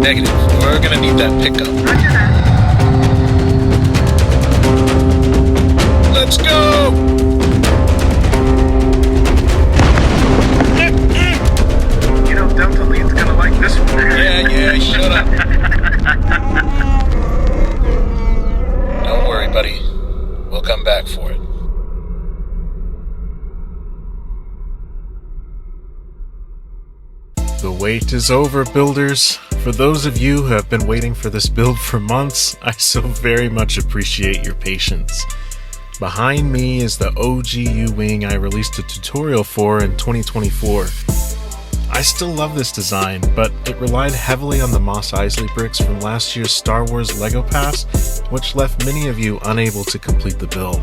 Negative. We're gonna need that pickup. Roger that. Let's go! You know, Delta Lead's gonna like this one. Yeah, shut up. Don't worry, buddy. We'll come back for it. The wait is over, builders. For those of you who have been waiting for this build for months, I so very much appreciate your patience. Behind me is the OG U-Wing I released a tutorial for in 2024. I still love this design, but it relied heavily on the Mos Eisley bricks from last year's Star Wars LEGO Pass, which left many of you unable to complete the build.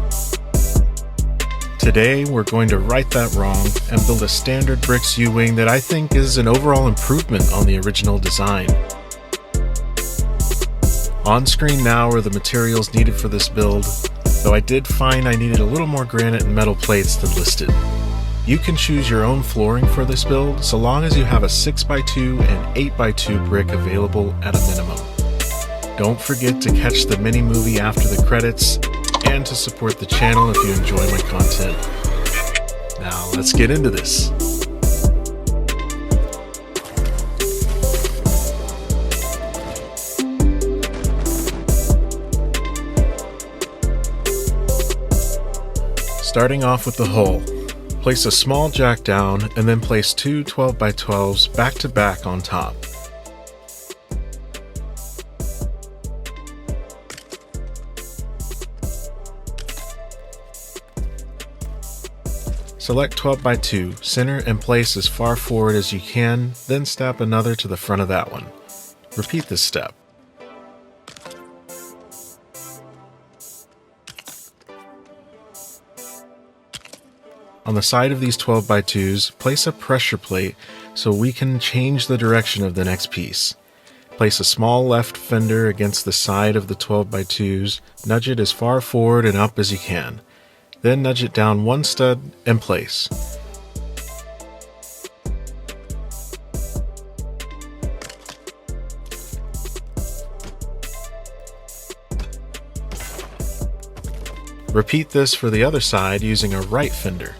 Today, we're going to right that wrong and build a standard bricks U-Wing that I think is an overall improvement on the original design. On screen now are the materials needed for this build, though I did find I needed a little more granite and metal plates than listed. You can choose your own flooring for this build, so long as you have a 6x2 and 8x2 brick available at a minimum. Don't forget to catch the Minimovie after the credits, and to support the channel if you enjoy my content. Now let's get into this. Starting off with the hull. Place a small jack down and then place two 12x12s back to back on top. Select 12x2, center and place as far forward as you can, then snap another to the front of that one. Repeat this step. On the side of these 12x2s, place a pressure plate so we can change the direction of the next piece. Place a small left fender against the side of the 12x2s, nudge it as far forward and up as you can. Then nudge it down one stud and place. Repeat this for the other side using a right fender.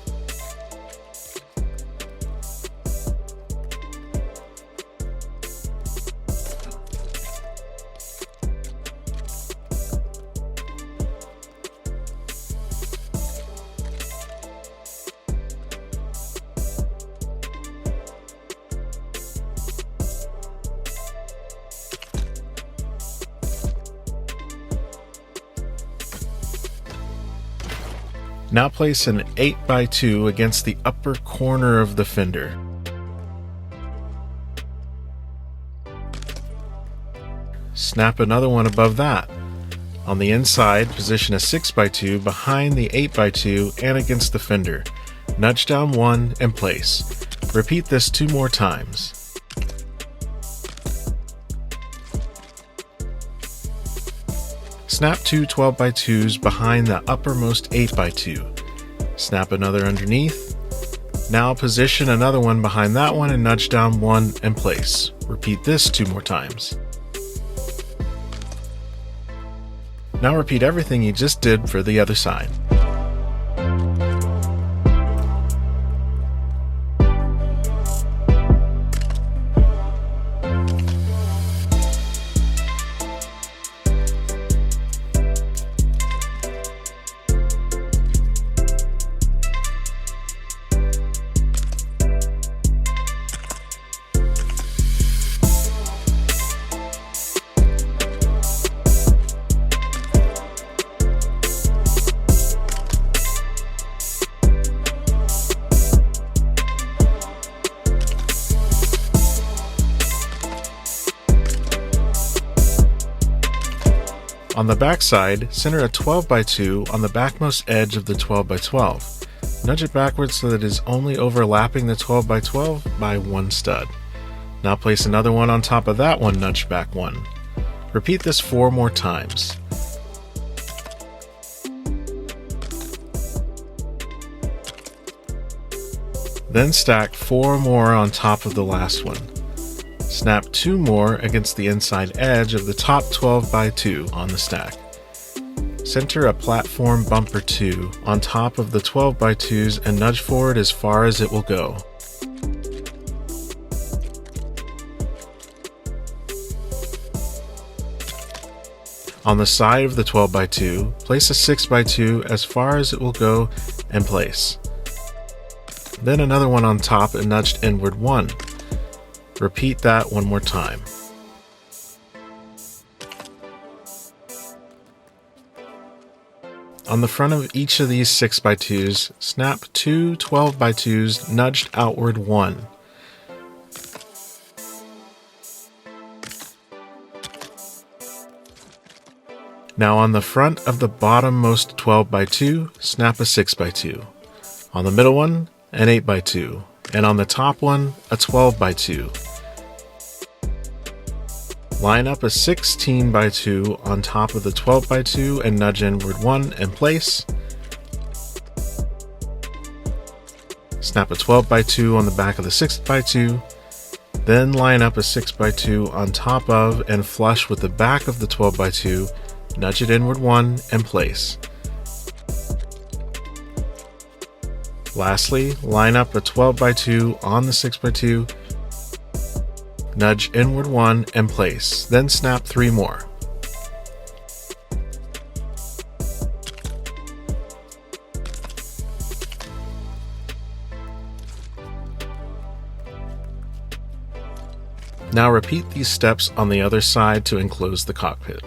Now place an 8x2 against the upper corner of the fender. Snap another one above that. On the inside, position a 6x2 behind the 8x2 and against the fender. Nudge down one and place. Repeat this 2 more times. Snap two 12x2s behind the uppermost 8x2. Snap another underneath. Now position another one behind that one and nudge down one and place. Repeat this 2 more times. Now repeat everything you just did for the other side. On the back side, center a 12x2 on the backmost edge of the 12x12. Nudge it backwards so that it is only overlapping the 12x12 by 1 stud. Now place another one on top of that one nudged back 1. Repeat this 4 more times. Then stack 4 more on top of the last one. Snap 2 more against the inside edge of the top 12x2 on the stack. Center a platform bumper 2 on top of the 12x2s and nudge forward as far as it will go. On the side of the 12x2, place a 6x2 as far as it will go and place. Then another one on top and nudged inward 1. Repeat that one more time. On the front of each of these 6x2s, snap 2 12x2s nudged outward 1. Now on the front of the bottommost 12x2, snap a 6x2. On the middle one, an 8x2. And on the top one, a 12x2. Line up a 16x2 on top of the 12x2 and nudge inward 1 and place. Snap a 12x2 on the back of the 6x2. Then line up a 6x2 on top of and flush with the back of the 12x2, nudge it inward 1 and place. Lastly, line up a 12x2 on the 6x2, nudge inward 1 and place, then snap 3 more. Now repeat these steps on the other side to enclose the cockpit.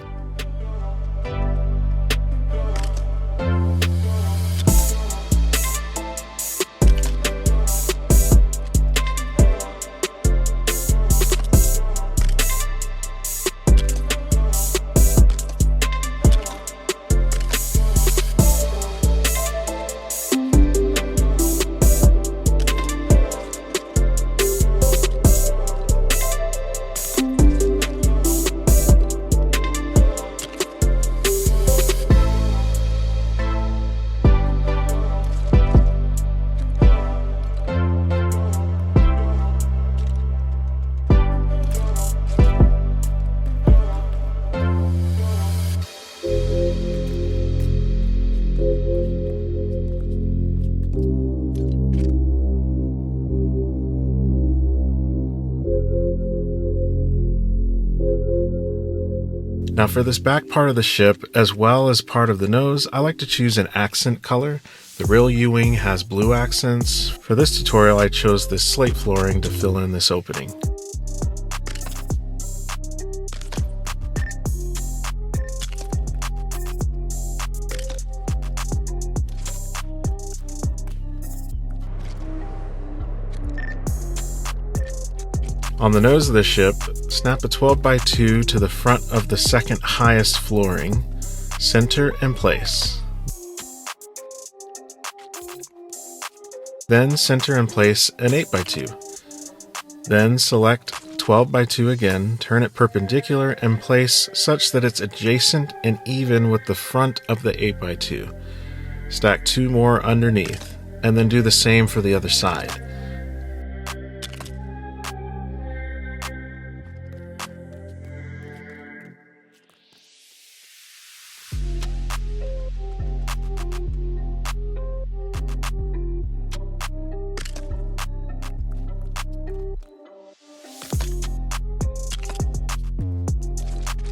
Now for this back part of the ship, as well as part of the nose, I like to choose an accent color. The real U-wing has blue accents. For this tutorial, I chose this slate flooring to fill in this opening. On the nose of the ship, snap a 12x2 to the front of the second highest flooring, center and place. Then center and place an 8x2. Then select 12x2 again, turn it perpendicular and place such that it's adjacent and even with the front of the 8x2. Stack 2 more underneath, and then do the same for the other side.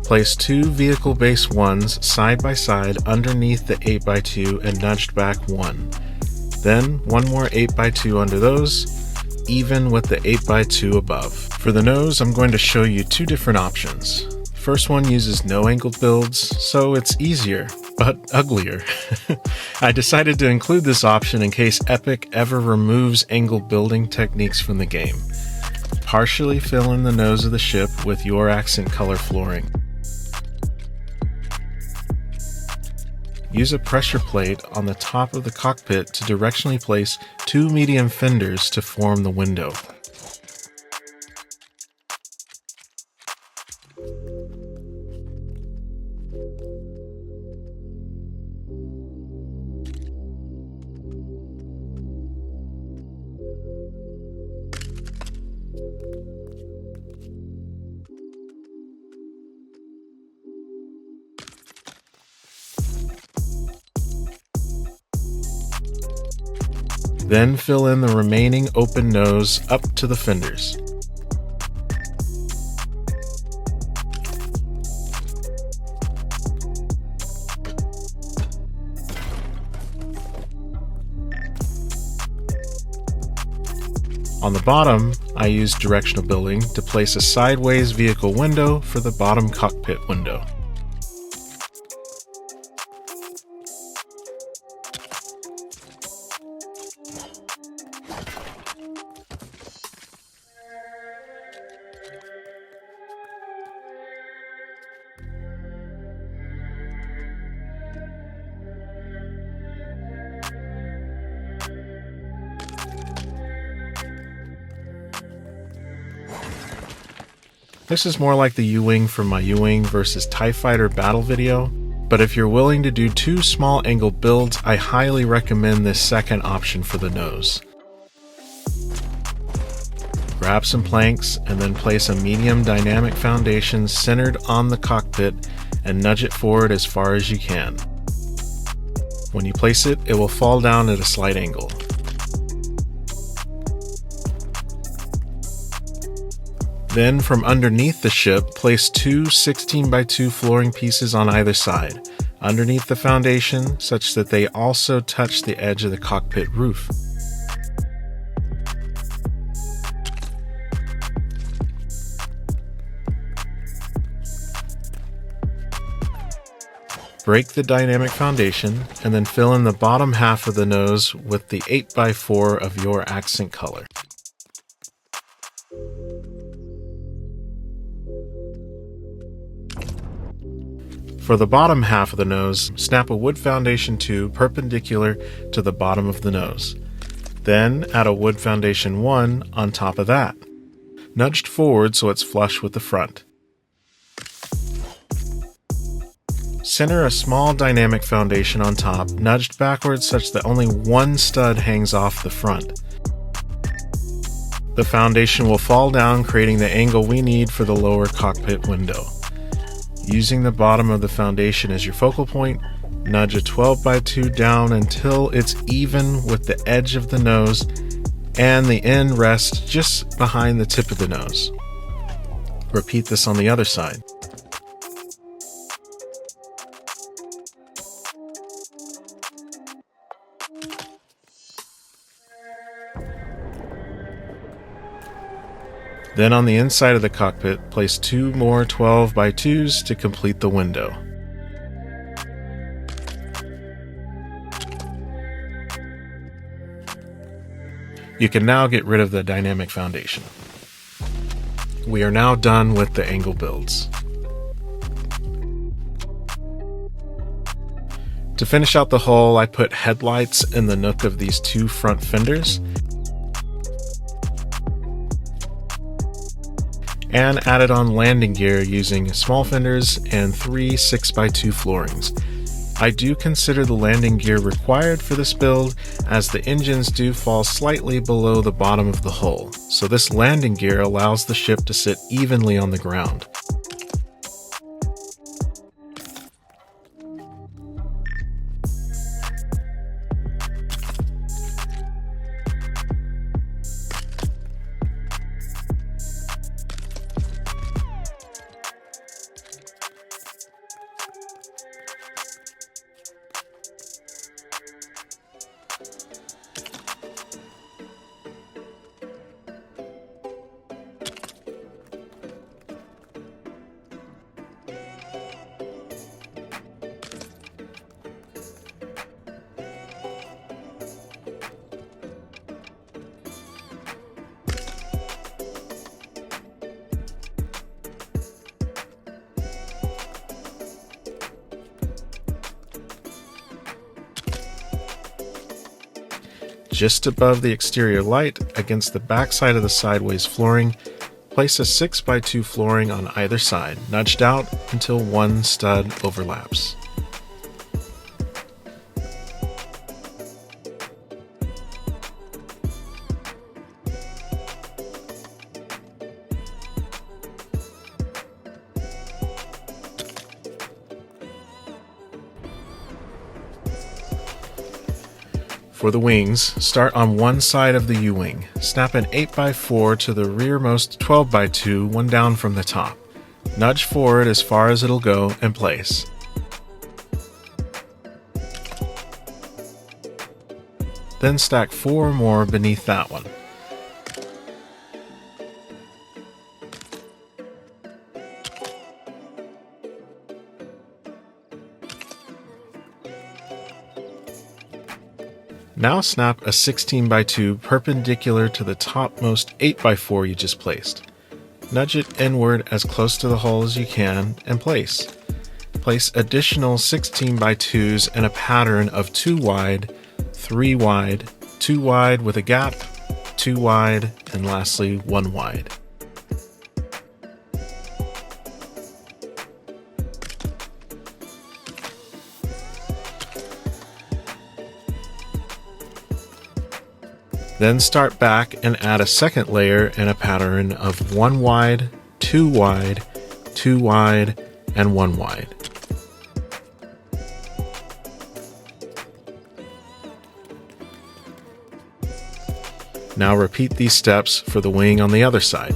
Place 2 vehicle base 1s side by side underneath the 8x2 and nudged back 1. Then one more 8x2 under those, even with the 8x2 above. For the nose, I'm going to show you 2 different options. First one uses no angled builds, so it's easier, but uglier. I decided to include this option in case Epic ever removes angled building techniques from the game. Partially fill in the nose of the ship with your accent color flooring. Use a pressure plate on the top of the cockpit to directionally place 2 medium fenders to form the window. Then fill in the remaining open nose up to the fenders. On the bottom, I used directional building to place a sideways vehicle window for the bottom cockpit window. This is more like the U-Wing from my U-Wing vs TIE Fighter battle video, but if you're willing to do 2 small angle builds, I highly recommend this second option for the nose. Grab some planks and then place a medium dynamic foundation centered on the cockpit and nudge it forward as far as you can. When you place it, it will fall down at a slight angle. Then from underneath the ship, place 2 16x2 flooring pieces on either side, underneath the foundation, such that they also touch the edge of the cockpit roof. Break the dynamic foundation, and then fill in the bottom half of the nose with the 8x4 of your accent color. For the bottom half of the nose, snap a wood foundation tube perpendicular to the bottom of the nose. Then add a wood foundation 1 on top of that, nudged forward so it's flush with the front. Center a small dynamic foundation on top, nudged backwards such that only 1 stud hangs off the front. The foundation will fall down, creating the angle we need for the lower cockpit window. Using the bottom of the foundation as your focal point, nudge a 12x2 down until it's even with the edge of the nose and the end rests just behind the tip of the nose. Repeat this on the other side. Then on the inside of the cockpit, place 2 more 12x2s to complete the window. You can now get rid of the dynamic foundation. We are now done with the angle builds. To finish out the hull, I put headlights in the nook of these 2 front fenders and added on landing gear using small fenders and 3 6x2 floorings. I do consider the landing gear required for this build, as the engines do fall slightly below the bottom of the hull, so this landing gear allows the ship to sit evenly on the ground. Just above the exterior light, against the back side of the sideways flooring, place a 6x2 flooring on either side, nudged out until 1 stud overlaps. For the wings, start on one side of the U-wing. Snap an 8x4 to the rearmost 12x2, one down from the top. Nudge forward as far as it'll go and place. Then stack 4 more beneath that one. Now snap a 16x2 perpendicular to the topmost 8x4 you just placed. Nudge it inward as close to the hole as you can and place. Place additional 16x2s in a pattern of 2 wide, 3 wide, 2 wide with a gap, 2 wide, and lastly 1 wide. Then start back and add a second layer in a pattern of 1 wide, 2 wide, 2 wide, and 1 wide. Now repeat these steps for the wing on the other side.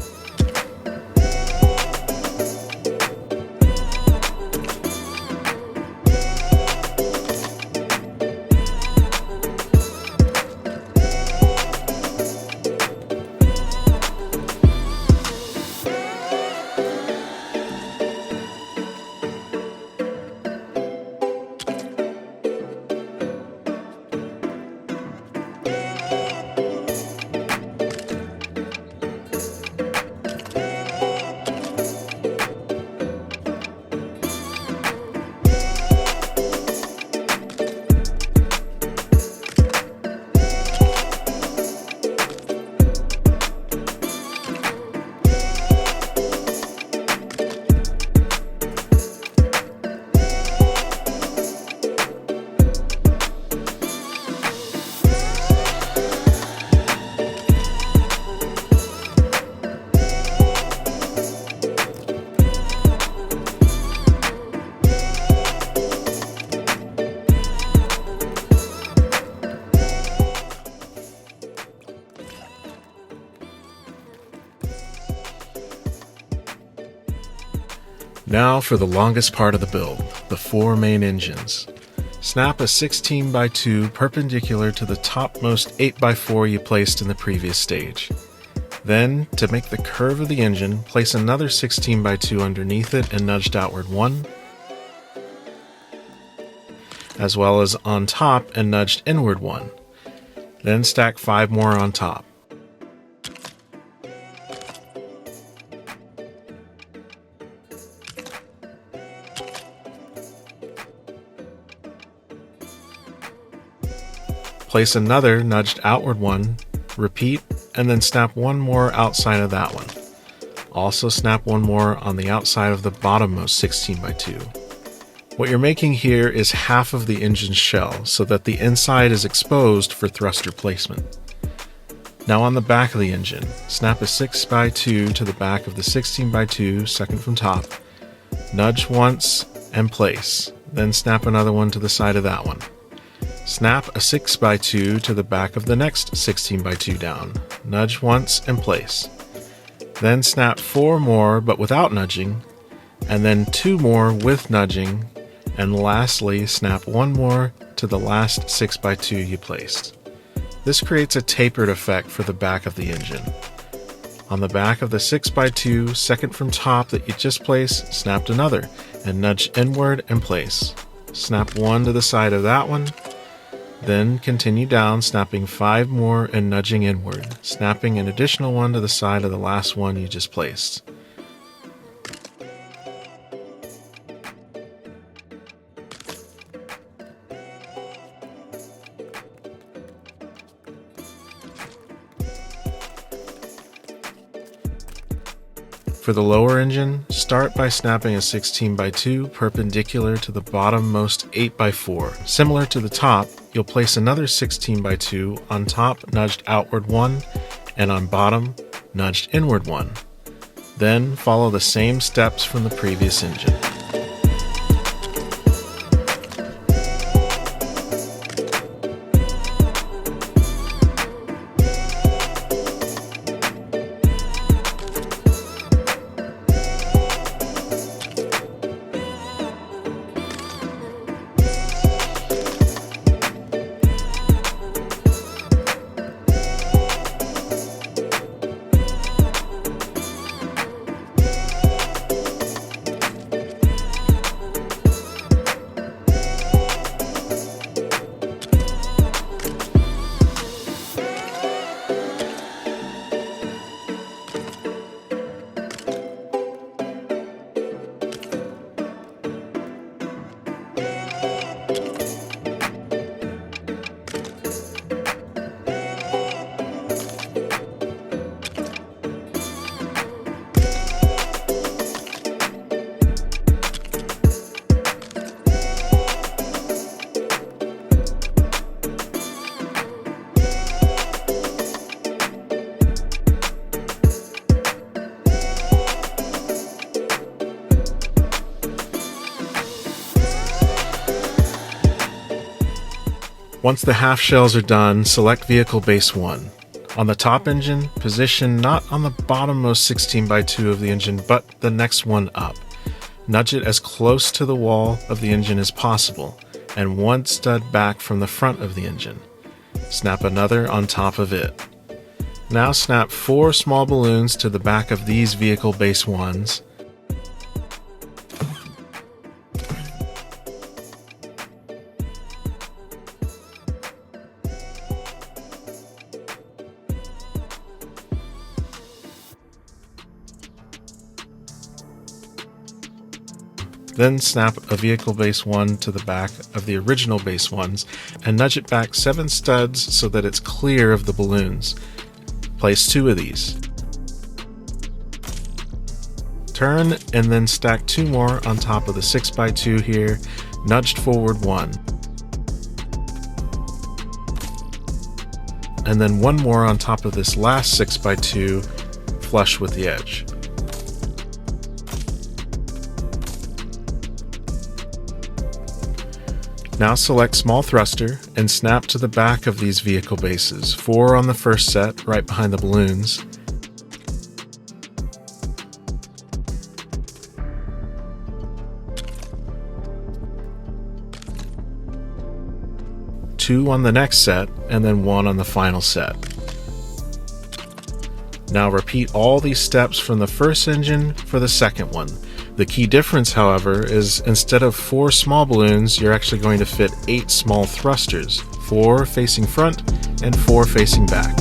Now for the longest part of the build, the 4 main engines. Snap a 16x2 perpendicular to the topmost 8x4 you placed in the previous stage. Then, to make the curve of the engine, place another 16x2 underneath it and nudged outward 1, as well as on top and nudged inward 1. Then stack 5 more on top. Place another nudged outward 1, repeat, and then snap 1 more outside of that one. Also snap 1 more on the outside of the bottommost 16x2. What you're making here is half of the engine's shell so that the inside is exposed for thruster placement. Now on the back of the engine, snap a 6x2 to the back of the 16x2, second from top, nudge once and place, then snap another one to the side of that one. Snap a 6x2 to the back of the next 16x2 down, nudge once and place. Then snap 4 more but without nudging, and then 2 more with nudging, and lastly snap 1 more to the last 6x2 you placed. This creates a tapered effect for the back of the engine. On the back of the 6x2, second from top that you just placed, snapped another, and nudge inward and place. Snap 1 to the side of that one, then continue down, snapping 5 more and nudging inward, snapping an additional 1 to the side of the last one you just placed. For the lower engine, start by snapping a 16x2 perpendicular to the bottommost 8x4. Similar to the top, you'll place another 16x2 on top, nudged outward 1, and on bottom, nudged inward 1. Then follow the same steps from the previous engine. Once the half shells are done, select Vehicle Base 1. On the top engine, position not on the bottommost 16x2 of the engine, but the next one up. Nudge it as close to the wall of the engine as possible, and one stud back from the front of the engine. Snap another on top of it. Now snap 4 small balloons to the back of these Vehicle Base 1s. Then snap a Vehicle Base 1 to the back of the original Base 1s and nudge it back 7 studs so that it's clear of the balloons. Place 2 of these. Turn and then stack 2 more on top of the 6x2 here, nudged forward 1. And then 1 more on top of this last 6x2, flush with the edge. Now select small thruster and snap to the back of these vehicle bases, 4 on the first set right behind the balloons, two on the next set, and then 1 on the final set. Now repeat all these steps from the first engine for the second one. The key difference, however, is instead of 4 small balloons, you're actually going to fit 8 small thrusters, 4 facing front and 4 facing back.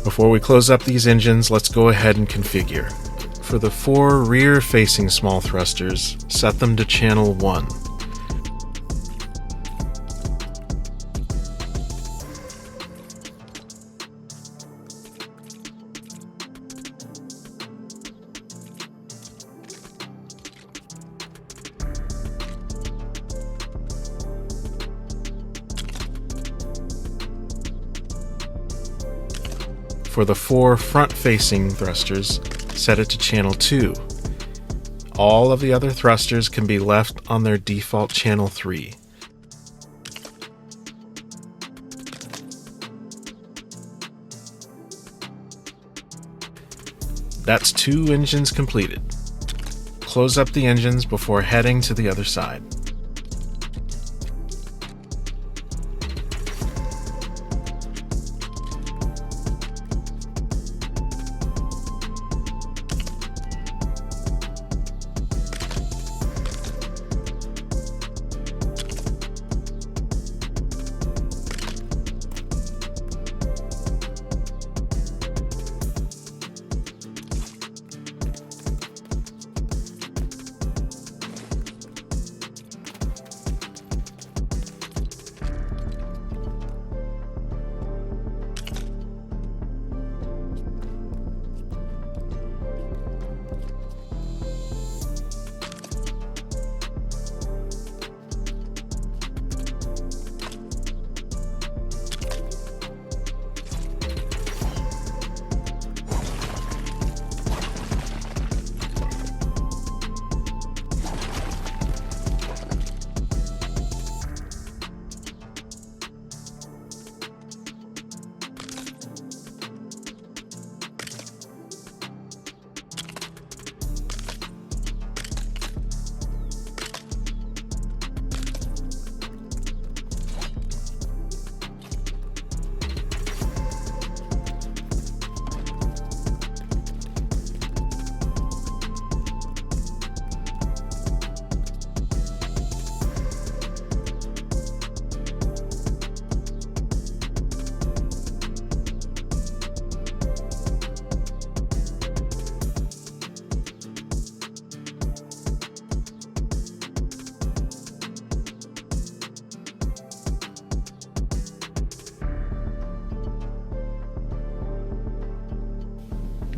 Before we close up these engines, let's go ahead and configure. For the 4 rear-facing small thrusters, set them to channel 1. For the 4 front-facing thrusters, set it to channel 2. All of the other thrusters can be left on their default channel 3. That's 2 engines completed. Close up the engines before heading to the other side.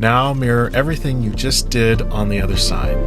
Now mirror everything you just did on the other side.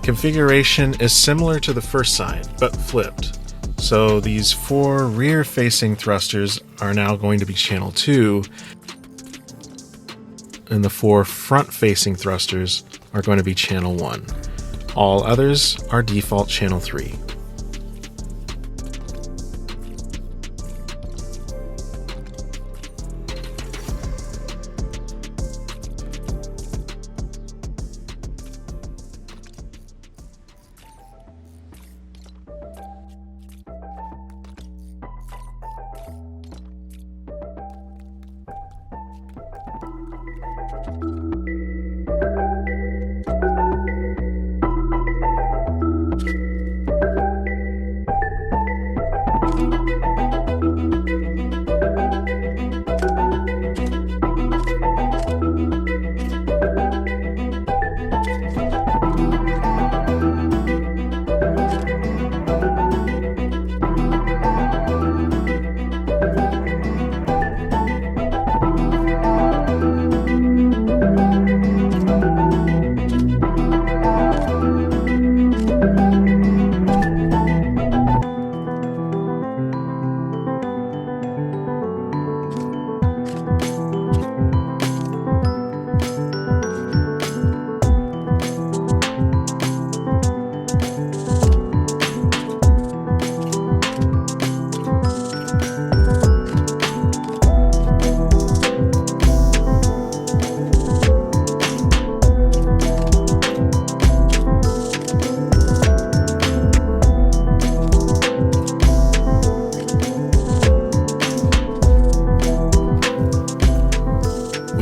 Configuration is similar to the first side, but flipped. So these 4 rear-facing thrusters are now going to be channel 2, and the 4 front-facing thrusters are going to be channel 1. All others are default channel 3.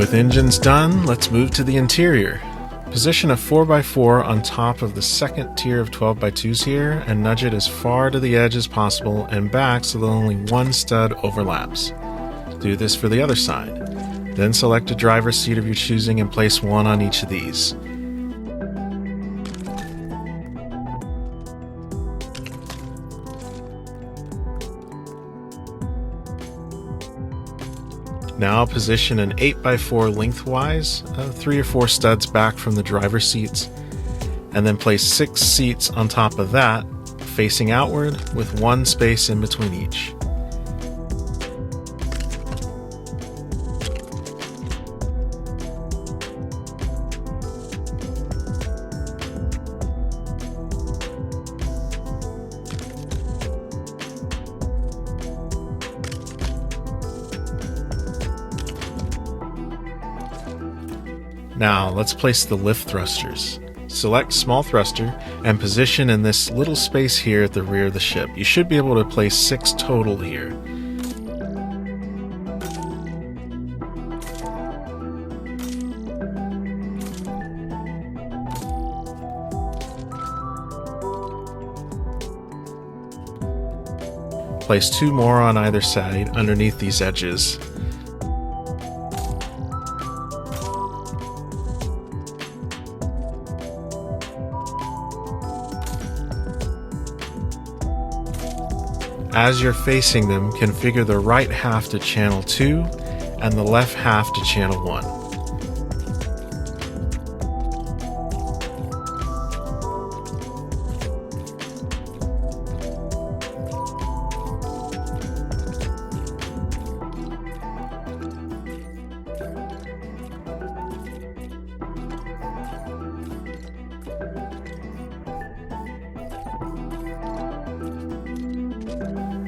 With engines done, let's move to the interior. Position a 4x4 on top of the second tier of 12x2s here and nudge it as far to the edge as possible and back so that only one stud overlaps. Do this for the other side. Then select a driver's seat of your choosing and place one on each of these. Now position an 8x4 lengthwise, 3 or 4 studs back from the driver's seats, and then place 6 seats on top of that, facing outward with 1 space in between each. Now let's place the lift thrusters. Select small thruster and position in this little space here at the rear of the ship. You should be able to place 6 total here. Place 2 more on either side underneath these edges. As you're facing them, configure the right half to channel 2 and the left half to channel 1.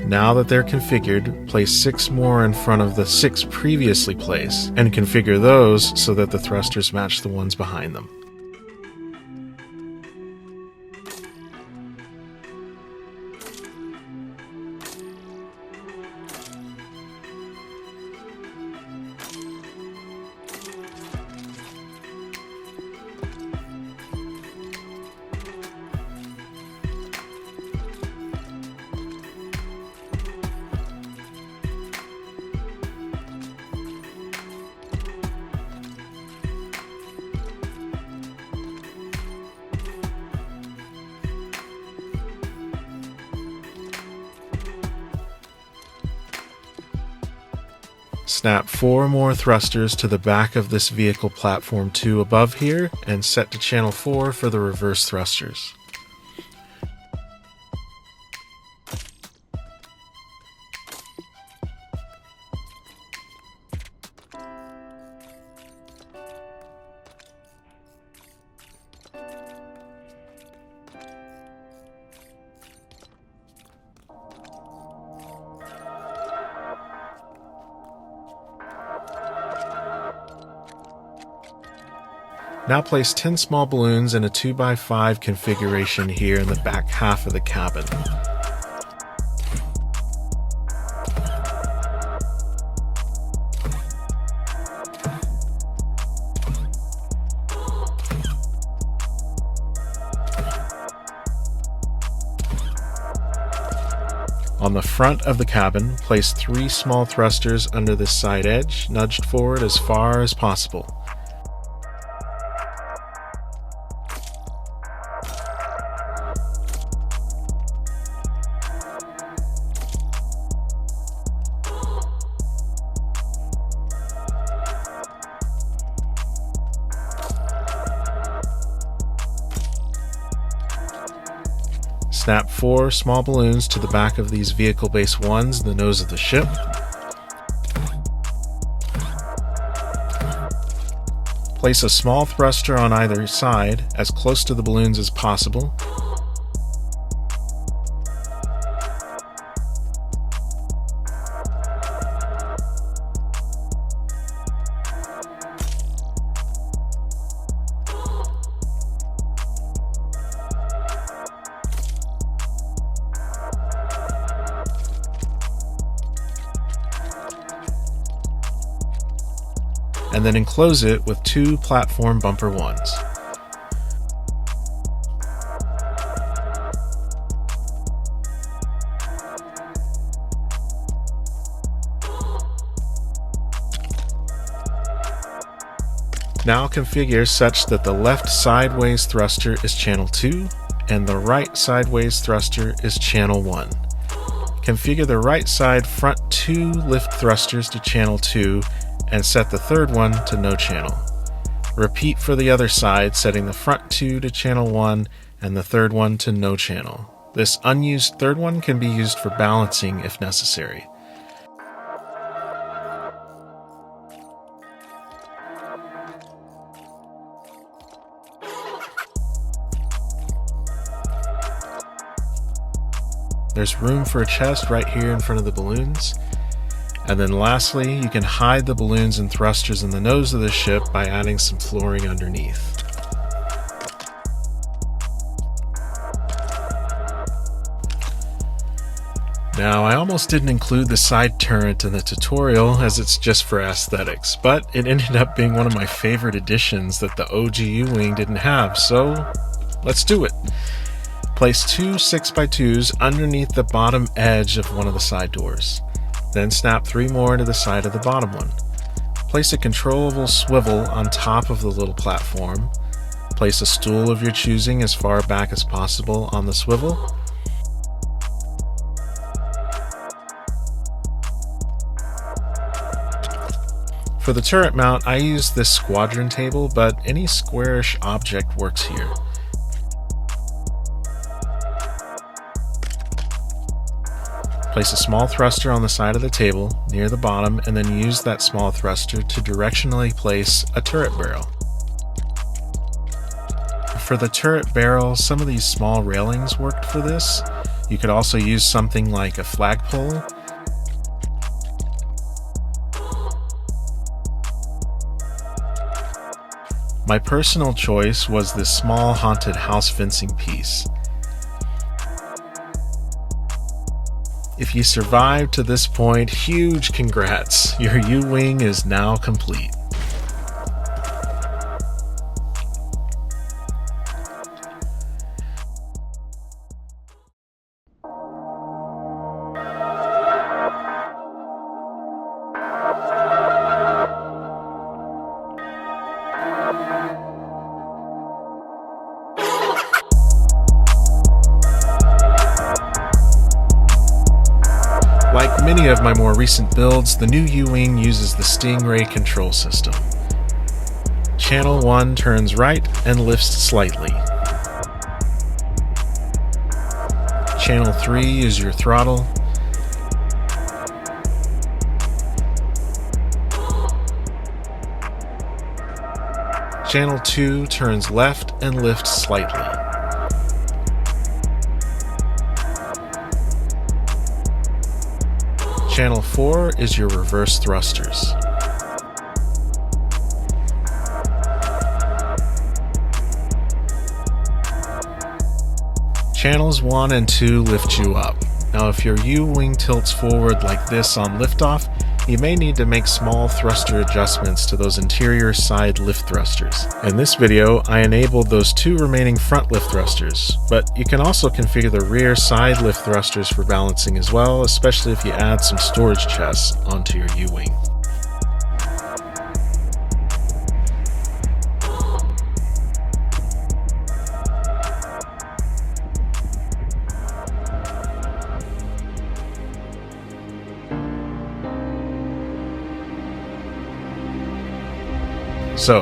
Now that they're configured, place 6 more in front of the 6 previously placed, and configure those so that the thrusters match the ones behind them. Snap 4 more thrusters to the back of this vehicle platform 2 above here and set to channel 4 for the reverse thrusters. Now place 10 small balloons in a 2x5 configuration here in the back half of the cabin. On the front of the cabin, place 3 small thrusters under this side edge, nudged forward as far as possible. Snap 4 small balloons to the back of these vehicle base 1s in the nose of the ship. Place a small thruster on either side as close to the balloons as possible. and then enclose it with 2 platform bumper ones. Now configure such that the left sideways thruster is channel 2 and the right sideways thruster is channel 1. Configure the right side front 2 lift thrusters to channel 2 and set the third one to no channel. Repeat for the other side, setting the front 2 to channel 1 and the third one to no channel. This unused third one can be used for balancing if necessary. There's room for a chest right here in front of the balloons. And then lastly, you can hide the balloons and thrusters in the nose of the ship by adding some flooring underneath. Now, I almost didn't include the side turret in the tutorial as it's just for aesthetics, but it ended up being one of my favorite additions that the OG U-Wing didn't have, so let's do it. Place 2 6x2s underneath the bottom edge of one of the side doors. Then snap 3 more into the side of the bottom one. Place a controllable swivel on top of the little platform. Place a stool of your choosing as far back as possible on the swivel. For the turret mount, I use this squadron table, but any squarish object works here. Place a small thruster on the side of the table, near the bottom, and then use that small thruster to directionally place a turret barrel. For the turret barrel, some of these small railings worked for this. You could also use something like a flagpole. My personal choice was this small haunted house fencing piece. If you survived to this point, huge congrats! Your U-Wing is now complete. Like many of my more recent builds, the new U-Wing uses the Stingray control system. Channel 1 turns right and lifts slightly. Channel 3 is your throttle. Channel 2 turns left and lifts slightly. Channel 4 is your reverse thrusters. Channels 1 and 2 lift you up. Now if your U-Wing tilts forward like this on liftoff, you may need to make small thruster adjustments to those interior side lift thrusters. In this video, I enabled those 2 remaining front lift thrusters, but you can also configure the rear side lift thrusters for balancing as well, especially if you add some storage chests onto your U-Wing. So,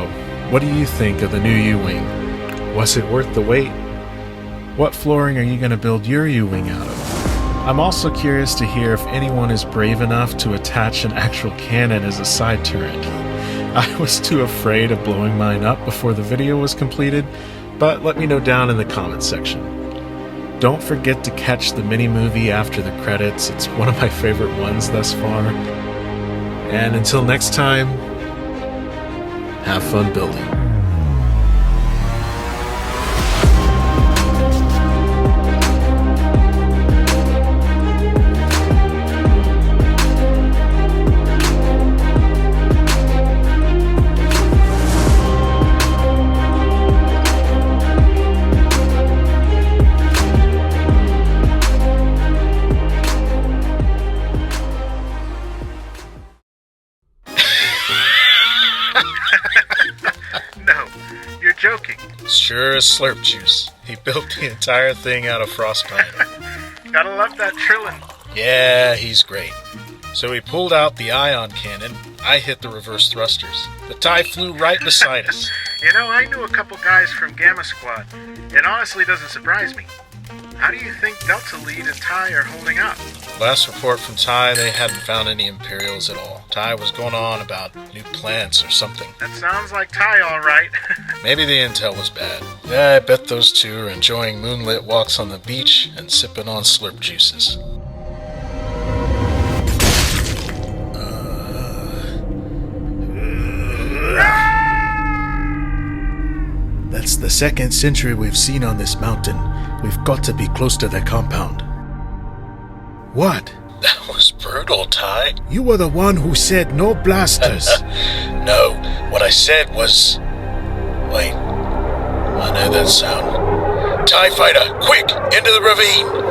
what do you think of the new U-Wing? Was it worth the wait? What flooring are you going to build your U-Wing out of? I'm also curious to hear if anyone is brave enough to attach an actual cannon as a side turret. I was too afraid of blowing mine up before the video was completed, but let me know down in the comments section. Don't forget to catch the Minimovie after the credits. It's one of my favorite ones thus far. And until next time, have fun building. Sure is slurp juice. He built the entire thing out of frostbite. Gotta love that Trillin. Yeah, he's great. So he pulled out the ion cannon. I hit the reverse thrusters. The TIE flew right beside us. You know, I knew a couple guys from Gamma Squad. It honestly doesn't surprise me. How do you think Delta Lead and TIE are holding up? Last report from TIE, they hadn't found any Imperials at all. TIE was going on about new plants or something. That sounds like TIE, all right. Maybe the intel was bad. Yeah, I bet those two are enjoying moonlit walks on the beach and sipping on slurp juices. That's the second sentry we've seen on this mountain. We've got to be close to the compound. What? That was brutal, TIE. You were the one who said no blasters. No, what I said was... Wait, I know that sound. TIE fighter, quick, into the ravine!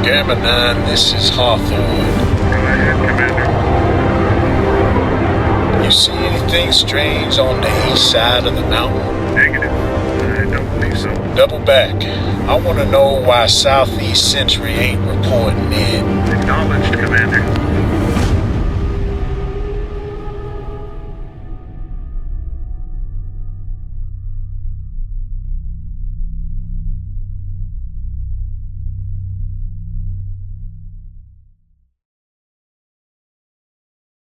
Gamma 9, this is Hawthorne. Go ahead, Commander. You see anything strange on the east side of the mountain? Negative. I don't believe so. Double back. I want to know why Southeast Sentry ain't reporting in. Acknowledged, Commander.